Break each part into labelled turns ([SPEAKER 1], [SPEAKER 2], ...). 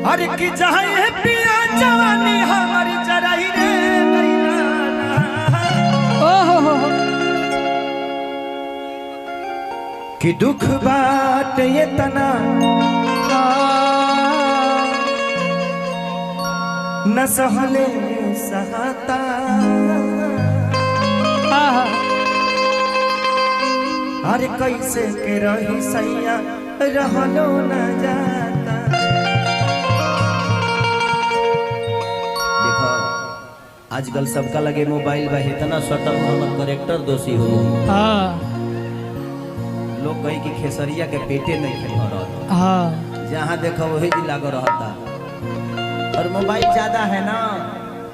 [SPEAKER 1] हर की जाए पिया जवानी हमारी चराई रे कि दुख बाट ये तना न सहले सहाता अरे कैसे के रही सैया रहलो न जाता। देखो आजकल सबका लगे मोबाइल बा इतना सटल हमर करेक्टर दोषी हो लोग कही कि खेसरिया के पेटे नहीं खेल रहा जहाँ देखो वही जी लागो रहता और मोबाइल ज्यादा है ना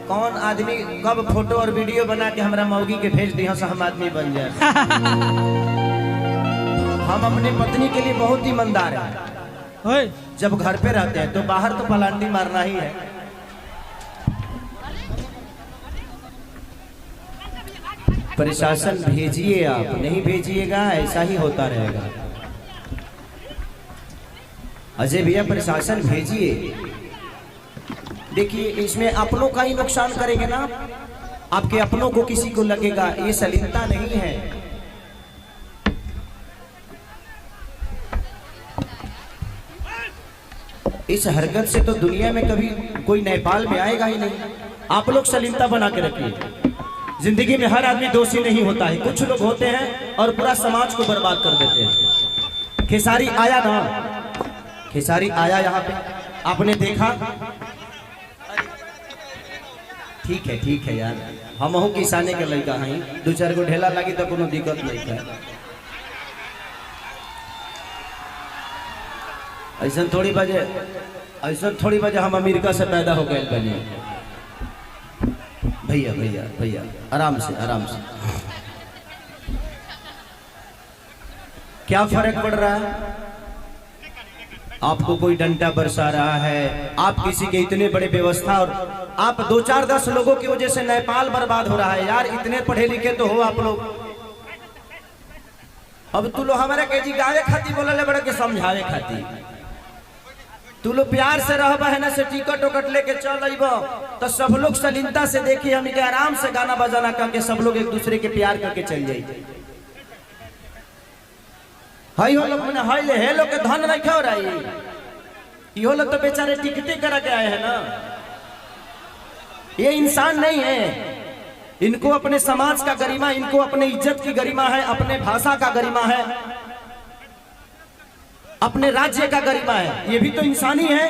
[SPEAKER 1] कौन आदमी कब फोटो और वीडियो बना के हमारा मौगी के भेज दी हम आदमी बन जाए। हम अपने पत्नी के लिए बहुत ईमानदार हैं। जब घर पे रहते हैं तो बाहर तो पलांटी मारना ही है। प्रशासन भेजिए आप नहीं भेजिएगा ऐसा ही होता रहेगा। अजय भैया प्रशासन भेजिए। देखिए इसमें अपनों का ही नुकसान करेंगे ना आपके अपनों को किसी को लगेगा ये सलीलता नहीं है। इस हरकत से तो दुनिया में कभी कोई नेपाल में आएगा ही नहीं। आप लोग सलीलता बना के रखिए। जिंदगी में हर आदमी दोषी नहीं होता है, कुछ लोग होते हैं और पूरा समाज को बर्बाद कर देते हैं। खेसारी आया ना, खेसारी आया यहाँ पे आपने देखा। ठीक है यार हम किसाने के लड़का हैं, दो चार गो ढेला लगी तो कोनो दिक्कत नहीं है। ऐसा थोड़ी वजह हम अमेरिका से पैदा हो गए बने। भैया आराम से क्या फर्क पड़ रहा है? आपको कोई डंडा बरसा रहा है, आप किसी के इतने बड़े व्यवस्था और आप 2-4-10 लोगों की वजह से नेपाल बर्बाद हो रहा है। यार इतने पढ़े लिखे तो हो आप लोग। अब तू लोग हमारे के जी गावे खाती बोले बड़े के समझावे खाती तू लोग प्यार से रह है ना से टिकट उकट लेके चल अब तो सब लोग सलीलता से देखिए हम के आराम से गाना बजाना करके सब लोग एक दूसरे के प्यार करके चल जाइए। हाई हो लोग मैंने हाई ले हे लोग के धन नहीं हो रही यो लोग तो बेचारे टिकटे करा के आए हैं ना। ये इंसान नहीं है, इनको अपने समाज का गरिमा, इनको अपने इज्जत की गरिमा है, अपने भाषा का गरिमा है, अपने राज्य का गरिमा है। ये भी तो इंसान ही है।